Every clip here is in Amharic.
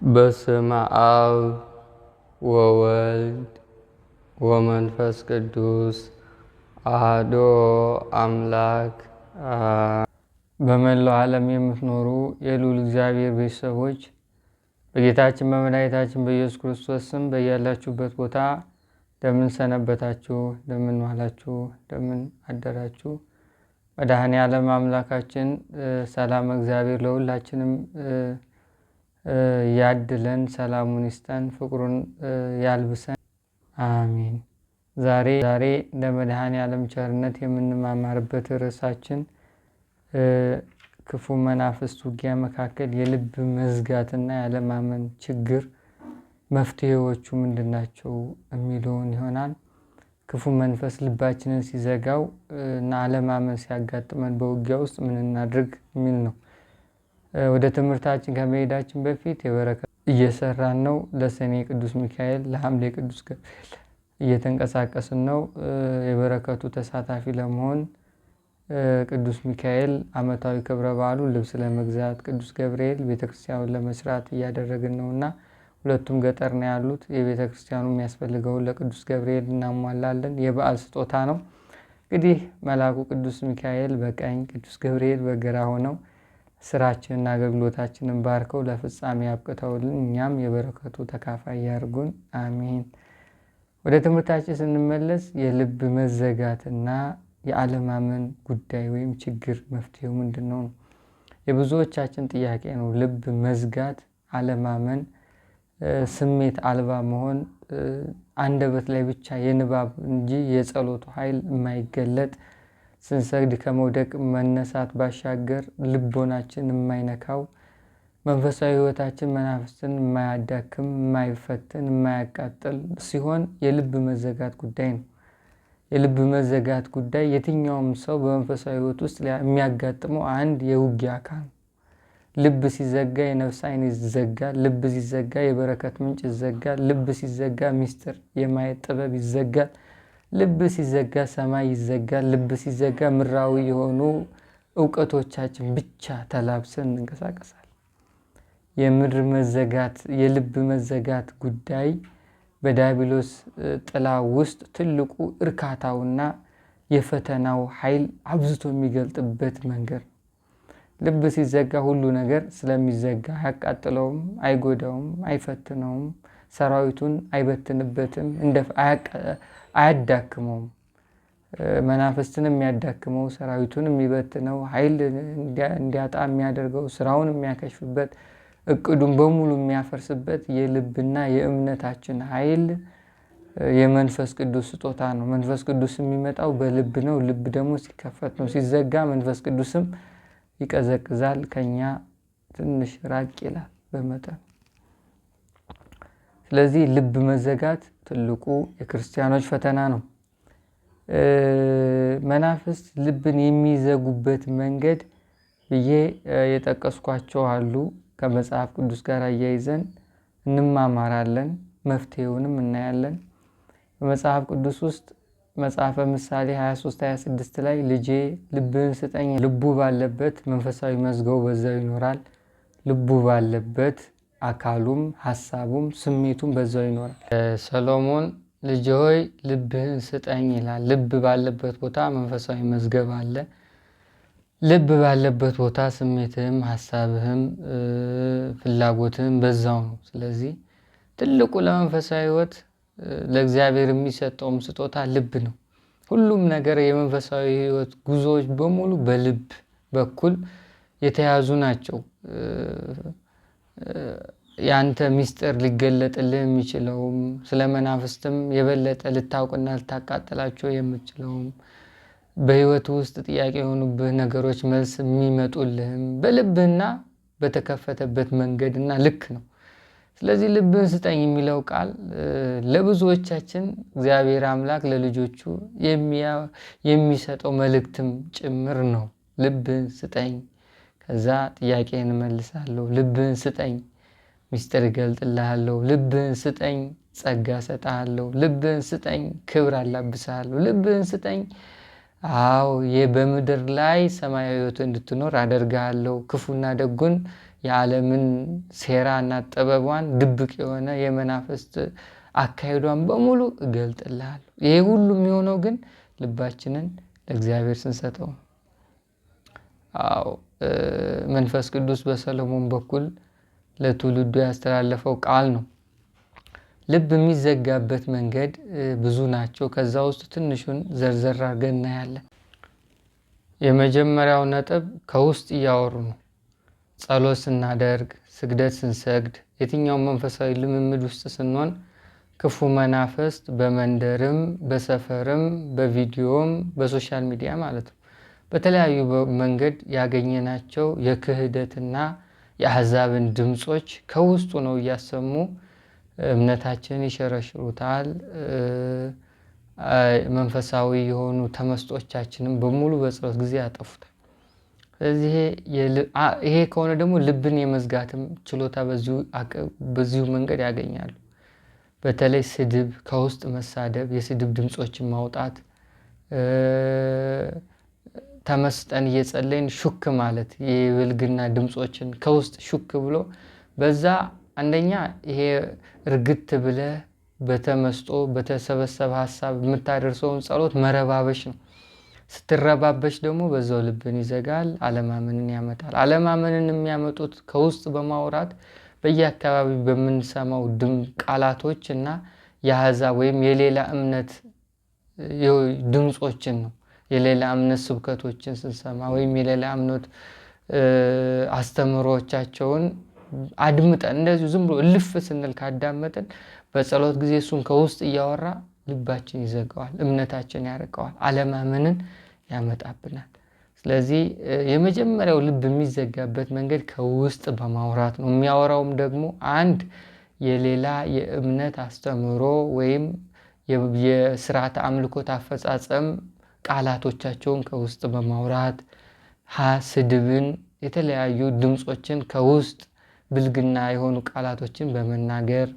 በስመ አብ ወወልድ ወመንፈስ ቅዱስ አሐዱ አምላክ። በመላው ዓለም የምትኖሩ የልዑል እግዚአብሔር ቤተሰቦች በጌታችን በመድኃኒታችን በኢየሱስ ክርስቶስ ስም በያላችሁበት ቦታ እንደምን ሰነበታችሁ? እንደምን ዋላችሁ? እንደምን አደራችሁ? መድኃኔ ዓለም አምላካችን ሰላም እግዚአብሔር ለሁላችንም ያድለን፣ ሰላሙን ይስጠን፣ ፍቅሩን ያልብሰን፣ አሜን። ዛሬ እንደ መድኃኔ ዓለም ቸርነት የምንማማርበት ርዕሳችን ክፉ መናፍስት ውጊያ መካከል የልብ መዝጋትና ያለማመን ችግር መፍትሄዎቹ ምንድናቸው የሚለውን ይሆናል። ክፉ መንፈስ ልባችንን ሲዘጋው እና አለማመን ሲያጋጥመን በውጊያ ውስጥ ምን እናድርግ የሚል ነው። ወደ ትምህርታችን ከመሄዳችን በፊት የበረከት እየሰራን ነው። ለሰኔ ቅዱስ ሚካኤል፣ ለሐምሌ ቅዱስ ገብርኤል እየተንቀሳቀስን ነው። የበረከቱ ተሳታፊ ለመሆን ቅዱስ ሚካኤል ዓመታዊ ክብረ በዓሉ ልብስ ለመግዛት፣ ቅዱስ ገብርኤል ቤተክርስቲያኑን ለመስራት እያደረግን ነው እና ሁለቱም ገጠር ነው ያሉት። የቤተክርስቲያኑ የሚያስፈልገውን ለቅዱስ ገብርኤል እናሟላለን። የበዓል ስጦታ ነው። እንግዲህ መልአኩ ቅዱስ ሚካኤል በቀኝ ቅዱስ ገብርኤል በግራ ሆነው ስራችንና አገልግሎታችንን ባርከው ለፍጻሜ አብቅተውልን እኛም የበረከቱ ተካፋይ ያርጉን፣ አሜን። ወደ ትምህርታችን ስንመለስ የልብ መዘጋትና የአለማመን ጉዳይ ወይም ችግር መፍትሄው ምንድን ነው? የብዙዎቻችን ጥያቄ ነው። ልብ መዝጋት፣ አለማመን፣ ስሜት አልባ መሆን፣ አንደበት ላይ ብቻ የንባብ እንጂ የጸሎቱ ኃይል የማይገለጥ፣ ስንሰግድ ከመውደቅ መነሳት ባሻገር ልቦናችን የማይነካው፣ መንፈሳዊ ሕይወታችን መናፍስትን የማያዳክም፣ የማይፈትን፣ የማያቃጥል ሲሆን የልብ መዘጋት ጉዳይ ነው። የልብ መዘጋት ጉዳይ የትኛውም ሰው በመንፈሳዊ ሕይወት ውስጥ የሚያጋጥመው አንድ የውጊያ አካል ነው። ልብ ሲዘጋ የነፍስ ዓይን ይዘጋል። ልብ ሲዘጋ የበረከት ምንጭ ይዘጋል። ልብ ሲዘጋ ምስጢር የማየት ጥበብ ይዘጋል። ልብ ሲዘጋ ሰማይ ይዘጋል። ልብ ሲዘጋ ምድራዊ የሆኑ እውቀቶቻችን ብቻ ተላብሰን እንንቀሳቀሳለን። የምድር መዘጋት፣ የልብ መዘጋት ጉዳይ በዲያብሎስ ጥላ ውስጥ ትልቁ እርካታውና የፈተናው ኃይል አብዝቶ የሚገልጥበት መንገድ ነው። ልብ ሲዘጋ ሁሉ ነገር ስለሚዘጋ አያቃጥለውም፣ አይጎዳውም፣ አይፈትነውም፣ ሰራዊቱን አይበትንበትም፣ አያዳክመውም። መናፍስትን የሚያዳክመው፣ ሰራዊቱን የሚበትነው፣ ኃይል እንዲያጣ የሚያደርገው፣ ስራውን የሚያከሽፍበት፣ እቅዱን በሙሉ የሚያፈርስበት የልብና የእምነታችን ኃይል የመንፈስ ቅዱስ ስጦታ ነው። መንፈስ ቅዱስ የሚመጣው በልብ ነው። ልብ ደግሞ ሲከፈት ነው። ሲዘጋ መንፈስ ቅዱስም ይቀዘቅዛል፣ ከኛ ትንሽ ራቅ ይላል በመጠን። ስለዚህ ልብ መዘጋት ትልቁ የክርስቲያኖች ፈተና ነው። መናፍስት ልብን የሚዘጉበት መንገድ ብዬ የጠቀስኳቸው አሉ። ከመጽሐፍ ቅዱስ ጋር አያይዘን እንማማራለን፣ መፍትሄውንም እናያለን። በመጽሐፍ ቅዱስ ውስጥ መጽሐፈ ምሳሌ 23-26 ላይ ልጄ ልብህን ስጠኝ፣ ልቡ ባለበት መንፈሳዊ መዝገቡ በዛው ይኖራል። ልቡ ባለበት አካሉም ሀሳቡም ስሜቱም በዛው ይኖራል። ሰሎሞን ልጄ ሆይ ልብህን ስጠኝ ይላል። ልብ ባለበት ቦታ መንፈሳዊ መዝገብ አለ። ልብ ባለበት ቦታ ስሜትህም ሀሳብህም ፍላጎትህም በዛው ነው። ስለዚህ ትልቁ ለመንፈሳዊ ሕይወት ለእግዚአብሔር የሚሰጠውም ስጦታ ልብ ነው። ሁሉም ነገር የመንፈሳዊ ሕይወት ጉዞዎች በሙሉ በልብ በኩል የተያዙ ናቸው። ያንተ ምስጢር ሊገለጥልህ የሚችለውም ስለ መናፍስትም የበለጠ ልታውቅና ልታቃጥላቸው የምትችለውም በሕይወት ውስጥ ጥያቄ የሆኑብህ ነገሮች መልስ የሚመጡልህም በልብህና በተከፈተበት መንገድና ልክ ነው። ስለዚህ ልብህን ስጠኝ የሚለው ቃል ለብዙዎቻችን እግዚአብሔር አምላክ ለልጆቹ የሚሰጠው መልእክትም ጭምር ነው። ልብህን ስጠኝ፣ ከዛ ጥያቄን እመልሳለሁ። ልብህን ስጠኝ፣ ምስጢር እገልጥልሃለሁ። ልብህን ስጠኝ፣ ጸጋ እሰጥሃለሁ። ልብህን ስጠኝ፣ ክብር አላብስሃለሁ። ልብህን ስጠኝ፣ በምድር ላይ ሰማያዊ ሕይወት እንድትኖር አደርግሃለሁ። ክፉና ደጉን የዓለምን ሴራና ጥበቧን ድብቅ የሆነ የመናፍስት አካሄዷን በሙሉ እገልጥልሃለሁ። ይሄ ሁሉ የሚሆነው ግን ልባችንን ለእግዚአብሔር ስንሰጠው። አዎ መንፈስ ቅዱስ በሰሎሞን በኩል ለትውልዱ ያስተላለፈው ቃል ነው። ልብ የሚዘጋበት መንገድ ብዙ ናቸው። ከዛ ውስጥ ትንሹን ዘርዘር አድርገን እናያለን። የመጀመሪያው ነጥብ ከውስጥ እያወሩ ነው። ጸሎት ስናደርግ፣ ስግደት ስንሰግድ፣ የትኛውም መንፈሳዊ ልምምድ ውስጥ ስንሆን ክፉ መናፍስት በመንደርም በሰፈርም በቪዲዮም በሶሻል ሚዲያ ማለት ነው በተለያዩ መንገድ ያገኘናቸው የክህደትና የአሕዛብን ድምጾች ከውስጡ ነው እያሰሙ እምነታችንን ይሸረሽሩታል። መንፈሳዊ የሆኑ ተመስጦቻችንን በሙሉ በጸሎት ጊዜ ያጠፉታል። ስለዚህ ይሄ ከሆነ ደግሞ ልብን የመዝጋትም ችሎታ በዚሁ መንገድ ያገኛሉ። በተለይ ስድብ፣ ከውስጥ መሳደብ፣ የስድብ ድምጾችን ማውጣት፣ ተመስጠን እየጸለይን ሹክ ማለት የብልግና ድምጾችን ከውስጥ ሹክ ብሎ በዛ አንደኛ ይሄ እርግት ብለ በተመስጦ በተሰበሰበ ሀሳብ የምታደርሰውን ጸሎት መረባበሽ ነው። ስትረባበሽ ደግሞ በዛው ልብን ይዘጋል፣ አለማመንን ያመጣል። አለማመንን የሚያመጡት ከውስጥ በማውራት በየአካባቢው በምንሰማው ቃላቶች እና የአሕዛብ ወይም የሌላ እምነት ድምጾችን ነው። የሌላ እምነት ስብከቶችን ስንሰማ ወይም የሌላ እምነት አስተምሮቻቸውን አድምጠን እንደዚሁ ዝም ብሎ እልፍ ስንል ካዳመጥን በጸሎት ጊዜ እሱን ከውስጥ እያወራ ልባችን ይዘጋዋል፣ እምነታችን ያርቀዋል፣ አለማመንን ያመጣብናል። ስለዚህ የመጀመሪያው ልብ የሚዘጋበት መንገድ ከውስጥ በማውራት ነው። የሚያወራውም ደግሞ አንድ የሌላ የእምነት አስተምሮ ወይም የስርዓተ አምልኮት አፈጻጸም ቃላቶቻቸውን ከውስጥ በማውራት ስድብን፣ የተለያዩ ድምጾችን ከውስጥ ብልግና የሆኑ ቃላቶችን በመናገር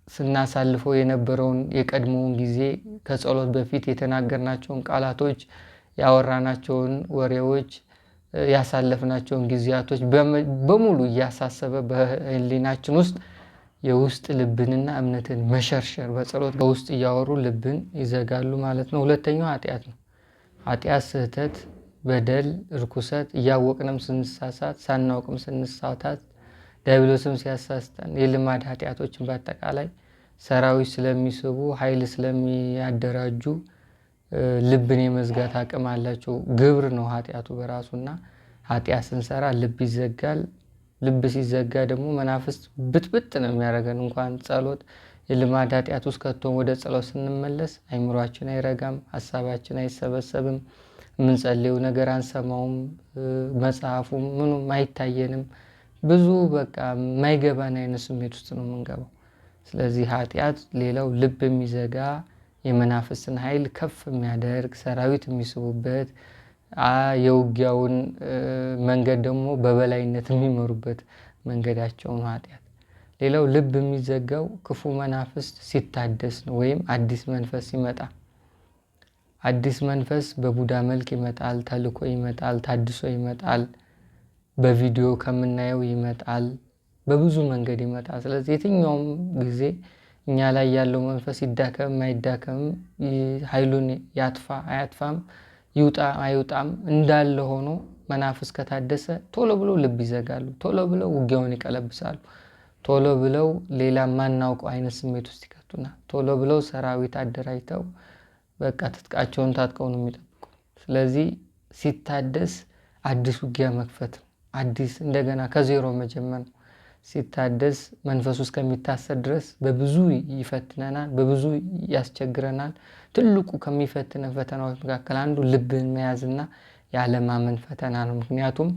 ስናሳልፈው የነበረውን የቀድሞውን ጊዜ ከጸሎት በፊት የተናገርናቸውን ቃላቶች፣ ያወራናቸውን ወሬዎች፣ ያሳለፍናቸውን ጊዜያቶች በሙሉ እያሳሰበ በህሊናችን ውስጥ የውስጥ ልብንና እምነትን መሸርሸር በጸሎት በውስጥ እያወሩ ልብን ይዘጋሉ ማለት ነው። ሁለተኛው ኃጢአት ነው። ኃጢአት፣ ስህተት፣ በደል፣ ርኩሰት እያወቅንም ስንሳሳት ሳናውቅም ስንሳታት ዲያብሎስም ሲያሳስተን የልማድ ኃጢአቶችን በአጠቃላይ ሰራዊት ስለሚስቡ ኃይል ስለሚያደራጁ ልብን የመዝጋት አቅም አላቸው። ግብር ነው ኃጢአቱ በራሱና ኃጢአት ስንሰራ ልብ ይዘጋል። ልብ ሲዘጋ ደግሞ መናፍስት ብጥብጥ ነው የሚያደርገን። እንኳን ጸሎት የልማድ ኃጢአት ውስጥ ከቶን ወደ ጸሎት ስንመለስ አይምሯችን አይረጋም፣ ሀሳባችን አይሰበሰብም፣ የምንጸልየው ነገር አንሰማውም፣ መጽሐፉም ምኑም አይታየንም። ብዙ በቃ የማይገባን አይነት ስሜት ውስጥ ነው የምንገባው። ስለዚህ ኃጢአት ሌላው ልብ የሚዘጋ የመናፍስትን ኃይል ከፍ የሚያደርግ ሰራዊት የሚስቡበት የውጊያውን መንገድ ደግሞ በበላይነት የሚመሩበት መንገዳቸው ነው ኃጢአት። ሌላው ልብ የሚዘጋው ክፉ መናፍስት ሲታደስ ነው፣ ወይም አዲስ መንፈስ ሲመጣ። አዲስ መንፈስ በቡዳ መልክ ይመጣል፣ ተልኮ ይመጣል፣ ታድሶ ይመጣል፣ በቪዲዮ ከምናየው ይመጣል፣ በብዙ መንገድ ይመጣል። ስለዚህ የትኛውም ጊዜ እኛ ላይ ያለው መንፈስ ይዳከም አይዳከም፣ ኃይሉን ያጥፋ አያጥፋም፣ ይውጣ አይውጣም እንዳለ ሆኖ መናፍስ ከታደሰ ቶሎ ብለው ልብ ይዘጋሉ፣ ቶሎ ብለው ውጊያውን ይቀለብሳሉ፣ ቶሎ ብለው ሌላ ማናውቀው አይነት ስሜት ውስጥ ይከቱናል። ቶሎ ብለው ሰራዊት አደራጅተው በቃ ትጥቃቸውን ታጥቀው ነው የሚጠብቁ። ስለዚህ ሲታደስ አዲስ ውጊያ መክፈት ነው። አዲስ እንደገና ከዜሮ መጀመር ነው። ሲታደስ መንፈሱ እስከሚታሰር ድረስ በብዙ ይፈትነናል፣ በብዙ ያስቸግረናል። ትልቁ ከሚፈትነን ፈተናዎች መካከል አንዱ ልብን መያዝና ያለማመን ፈተና ነው። ምክንያቱም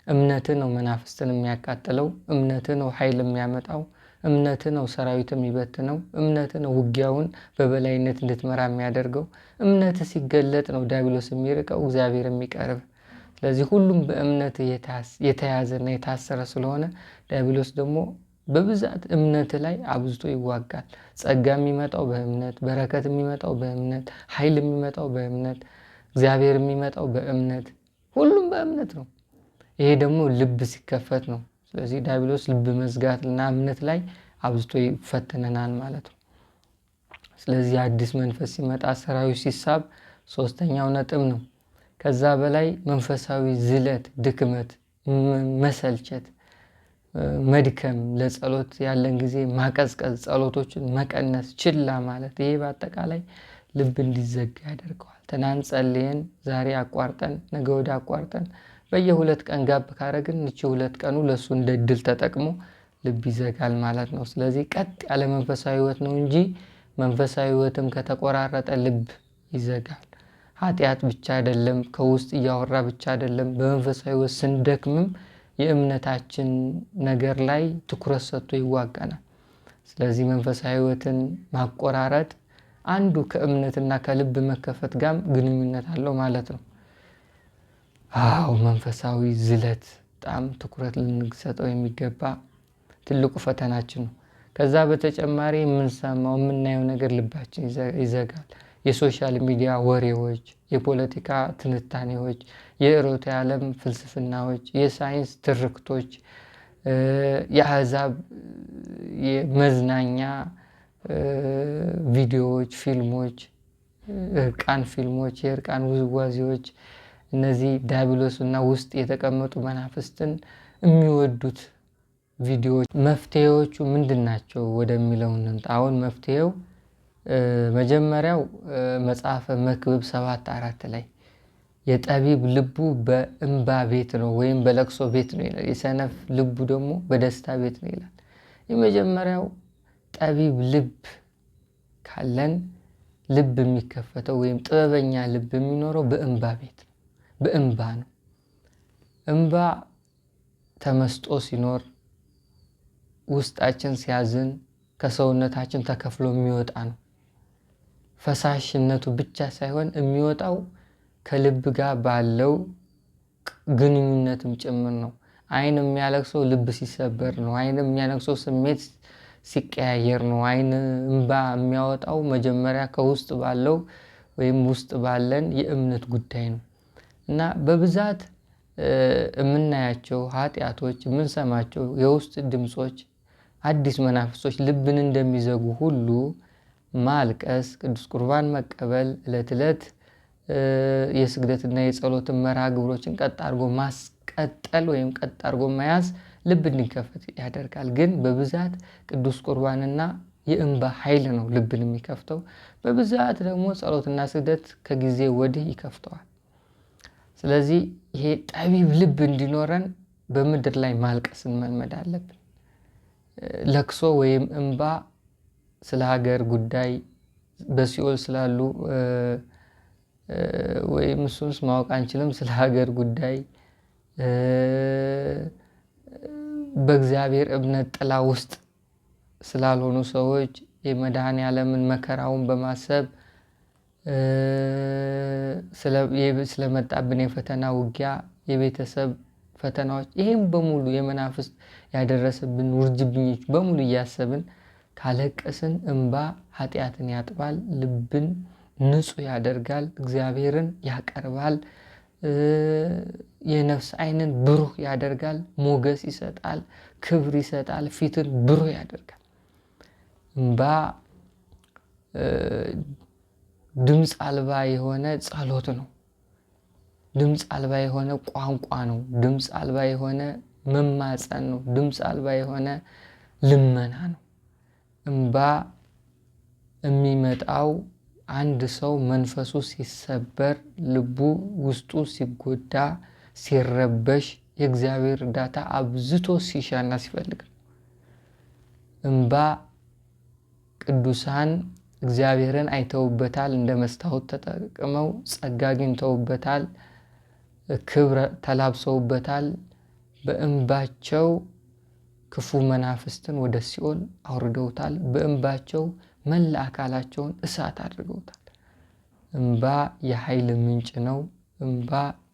እምነት ነው መናፍስትን የሚያቃጥለው፣ እምነት ነው ኃይል የሚያመጣው፣ እምነት ነው ሰራዊት የሚበትነው፣ እምነት ነው ውጊያውን በበላይነት እንድትመራ የሚያደርገው። እምነት ሲገለጥ ነው ዲያብሎስ የሚርቀው፣ እግዚአብሔር የሚቀርብ። ስለዚህ ሁሉም በእምነት የተያዘና የታሰረ ስለሆነ ዲያብሎስ ደግሞ በብዛት እምነት ላይ አብዝቶ ይዋጋል። ጸጋ የሚመጣው በእምነት፣ በረከት የሚመጣው በእምነት፣ ኃይል የሚመጣው በእምነት፣ እግዚአብሔር የሚመጣው በእምነት፣ ሁሉም በእምነት ነው። ይሄ ደግሞ ልብ ሲከፈት ነው። ስለዚህ ዲያብሎስ ልብ መዝጋትና እምነት ላይ አብዝቶ ይፈትነናል ማለት ነው። ስለዚህ አዲስ መንፈስ ሲመጣ ሰራዊት ሲሳብ ሶስተኛው ነጥብ ነው። ከዛ በላይ መንፈሳዊ ዝለት፣ ድክመት፣ መሰልቸት፣ መድከም፣ ለጸሎት ያለን ጊዜ ማቀዝቀዝ፣ ጸሎቶችን መቀነስ፣ ችላ ማለት፣ ይሄ በአጠቃላይ ልብ እንዲዘጋ ያደርገዋል። ትናንት ጸልየን ዛሬ አቋርጠን ነገ ወዲያ አቋርጠን በየ2 ቀን ጋብ ካረግን እቺ 2 ቀኑ ለሱ እንደ እድል ተጠቅሞ ልብ ይዘጋል ማለት ነው። ስለዚህ ቀጥ ያለ መንፈሳዊ ህይወት ነው እንጂ መንፈሳዊ ህይወትም ከተቆራረጠ ልብ ይዘጋል። ኃጢአት ብቻ አይደለም፣ ከውስጥ እያወራ ብቻ አይደለም። በመንፈሳዊ ህይወት ስንደክምም የእምነታችን ነገር ላይ ትኩረት ሰጥቶ ይዋጋናል። ስለዚህ መንፈሳዊ ህይወትን ማቆራረጥ አንዱ ከእምነትና ከልብ መከፈት ጋር ግንኙነት አለው ማለት ነው። አዎ መንፈሳዊ ዝለት በጣም ትኩረት ልንሰጠው የሚገባ ትልቁ ፈተናችን ነው። ከዛ በተጨማሪ የምንሰማው የምናየው ነገር ልባችን ይዘጋል። የሶሻል ሚዲያ ወሬዎች፣ የፖለቲካ ትንታኔዎች፣ የርዕዮተ ዓለም ፍልስፍናዎች፣ የሳይንስ ትርክቶች፣ የአሕዛብ የመዝናኛ ቪዲዮዎች፣ ፊልሞች፣ እርቃን ፊልሞች፣ የእርቃን ውዝዋዜዎች፣ እነዚህ ዲያብሎስና ውስጥ የተቀመጡ መናፍስትን የሚወዱት ቪዲዮዎች። መፍትሄዎቹ ምንድን ናቸው ወደሚለው እንምጣ። አሁን መፍትሄው መጀመሪያው መጽሐፈ መክብብ 7:4 ላይ የጠቢብ ልቡ በእንባ ቤት ነው ወይም በለቅሶ ቤት ነው ይላል። የሰነፍ ልቡ ደግሞ በደስታ ቤት ነው ይላል። የመጀመሪያው ጠቢብ ልብ ካለን ልብ የሚከፈተው ወይም ጥበበኛ ልብ የሚኖረው በእንባ ቤት ነው፣ በእንባ ነው። እንባ ተመስጦ ሲኖር፣ ውስጣችን ሲያዝን ከሰውነታችን ተከፍሎ የሚወጣ ነው። ፈሳሽነቱ ብቻ ሳይሆን የሚወጣው ከልብ ጋር ባለው ግንኙነትም ጭምር ነው። አይን የሚያለቅሰው ልብ ሲሰበር ነው። አይን የሚያለቅሰው ስሜት ሲቀያየር ነው። አይን እንባ የሚያወጣው መጀመሪያ ከውስጥ ባለው ወይም ውስጥ ባለን የእምነት ጉዳይ ነው እና በብዛት የምናያቸው ኃጢአቶች፣ የምንሰማቸው የውስጥ ድምጾች፣ አዲስ መናፍሶች ልብን እንደሚዘጉ ሁሉ ማልቀስ፣ ቅዱስ ቁርባን መቀበል፣ ዕለት ዕለት የስግደትና የጸሎትን መርሃ ግብሮችን ቀጥ አድርጎ ማስቀጠል ወይም ቀጥ አድርጎ መያዝ ልብ እንዲከፈት ያደርጋል። ግን በብዛት ቅዱስ ቁርባንና የእንባ ኃይል ነው ልብን የሚከፍተው። በብዛት ደግሞ ጸሎትና ስግደት ከጊዜ ወዲህ ይከፍተዋል። ስለዚህ ይሄ ጠቢብ ልብ እንዲኖረን በምድር ላይ ማልቀስን መልመድ አለብን። ለቅሶ ወይም እንባ ስለ ሀገር ጉዳይ፣ በሲኦል ስላሉ ወይም እሱንስ ማወቅ አንችልም፣ ስለ ሀገር ጉዳይ፣ በእግዚአብሔር እምነት ጥላ ውስጥ ስላልሆኑ ሰዎች የመድኃኔዓለምን መከራውን በማሰብ ስለመጣብን የፈተና ውጊያ፣ የቤተሰብ ፈተናዎች፣ ይህም በሙሉ የመናፍስት ያደረሰብን ውርጅብኞች በሙሉ እያሰብን ካለቀስን እንባ ኃጢአትን ያጥባል፣ ልብን ንጹህ ያደርጋል፣ እግዚአብሔርን ያቀርባል፣ የነፍስ አይንን ብሩህ ያደርጋል፣ ሞገስ ይሰጣል፣ ክብር ይሰጣል፣ ፊትን ብሩህ ያደርጋል። እንባ ድምፅ አልባ የሆነ ጸሎት ነው። ድምፅ አልባ የሆነ ቋንቋ ነው። ድምፅ አልባ የሆነ መማፀን ነው። ድምፅ አልባ የሆነ ልመና ነው። እንባ የሚመጣው አንድ ሰው መንፈሱ ሲሰበር፣ ልቡ ውስጡ ሲጎዳ፣ ሲረበሽ፣ የእግዚአብሔር እርዳታ አብዝቶ ሲሻና ሲፈልግ ነው። እንባ ቅዱሳን እግዚአብሔርን አይተውበታል፣ እንደ መስታወት ተጠቅመው ጸጋ አግኝተውበታል፣ ክብር ተላብሰውበታል። በእንባቸው ክፉ መናፍስትን ወደ ሲኦል አውርደውታል። በእንባቸው መላ አካላቸውን እሳት አድርገውታል። እንባ የኃይል ምንጭ ነው። እንባ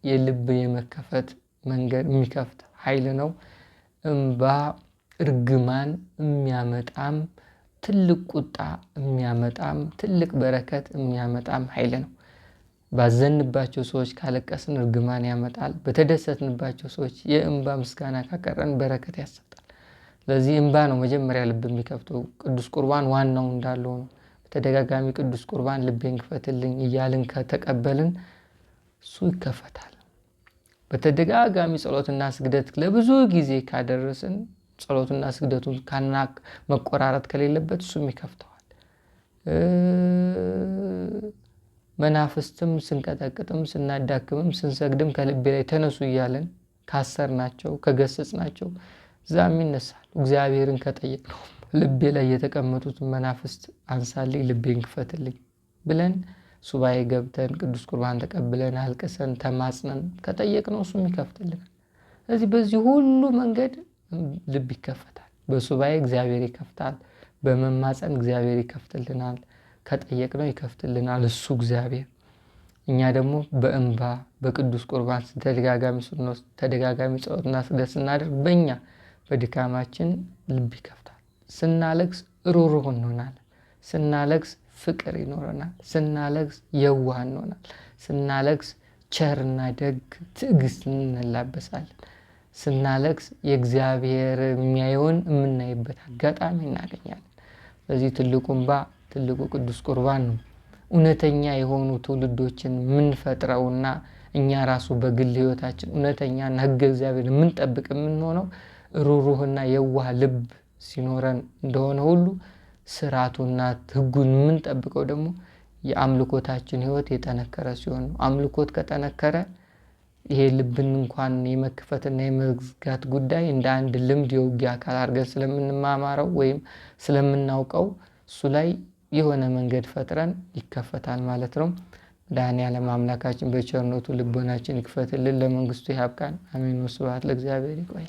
የልብ የመከፈት መንገድ የሚከፍት ኃይል ነው። እንባ እርግማን የሚያመጣም ትልቅ ቁጣ የሚያመጣም ትልቅ በረከት የሚያመጣም ኃይል ነው። ባዘንባቸው ሰዎች ካለቀስን እርግማን ያመጣል። በተደሰትንባቸው ሰዎች የእንባ ምስጋና ካቀረን በረከት ያሰጣል። ስለዚህ እንባ ነው መጀመሪያ ልብ የሚከፍተው። ቅዱስ ቁርባን ዋናው እንዳለው ነው። በተደጋጋሚ ቅዱስ ቁርባን ልቤን ክፈትልኝ እያልን ከተቀበልን እሱ ይከፈታል። በተደጋጋሚ ጸሎትና ስግደት ለብዙ ጊዜ ካደረስን ጸሎትና ስግደቱን መቆራረጥ ከሌለበት እሱም ይከፍተዋል። መናፍስትም ስንቀጠቅጥም ስናዳክምም ስንሰግድም ከልቤ ላይ ተነሱ እያለን ካሰርናቸው ከገሰጽናቸው እዛም ይነሳል። እግዚአብሔርን ከጠየቅነው ልቤ ላይ የተቀመጡት መናፍስት አንሳልኝ፣ ልቤን ክፈትልኝ ብለን ሱባኤ ገብተን ቅዱስ ቁርባን ተቀብለን አልቅሰን ተማጽነን ከጠየቅነው እሱም ይከፍትልናል። ስለዚህ በዚህ ሁሉ መንገድ ልብ ይከፈታል። በሱባኤ እግዚአብሔር ይከፍታል። በመማፀን እግዚአብሔር ይከፍትልናል። ከጠየቅነው ይከፍትልናል እሱ እግዚአብሔር። እኛ ደግሞ በእንባ በቅዱስ ቁርባን ተደጋጋሚ ጸሎትና ስግደት ስናደርግ በእኛ በድካማችን ልብ ይከፍታል። ስናለቅስ ሩህሩህ እንሆናለን። ስናለቅስ ፍቅር ይኖረናል። ስናለቅስ የዋህ እንሆናል። ስናለቅስ ቸርና ደግ ትዕግስት እንላበሳለን። ስናለቅስ የእግዚአብሔር የሚያየውን የምናይበት አጋጣሚ እናገኛለን። ስለዚህ ትልቁ እንባ ትልቁ ቅዱስ ቁርባን ነው። እውነተኛ የሆኑ ትውልዶችን የምንፈጥረውና እኛ ራሱ በግል ህይወታችን እውነተኛና ሕገ እግዚአብሔር የምንጠብቅ የምንሆነው ሩህሩህና የዋህ ልብ ሲኖረን እንደሆነ ሁሉ ስርዓቱና ሕጉን የምንጠብቀው ደግሞ የአምልኮታችን ህይወት የጠነከረ ሲሆን ነው። አምልኮት ከጠነከረ ይሄ ልብን እንኳን የመክፈትና የመዝጋት ጉዳይ እንደ አንድ ልምድ የውጊያ አካል አድርገን ስለምንማማረው ወይም ስለምናውቀው እሱ ላይ የሆነ መንገድ ፈጥረን ይከፈታል ማለት ነው። መድኃኔዓለም አምላካችን በቸርነቱ ልቦናችን ይክፈትልን፣ ለመንግስቱ ያብቃን። አሜን። ወስብሐት ለእግዚአብሔር። ይቆይ።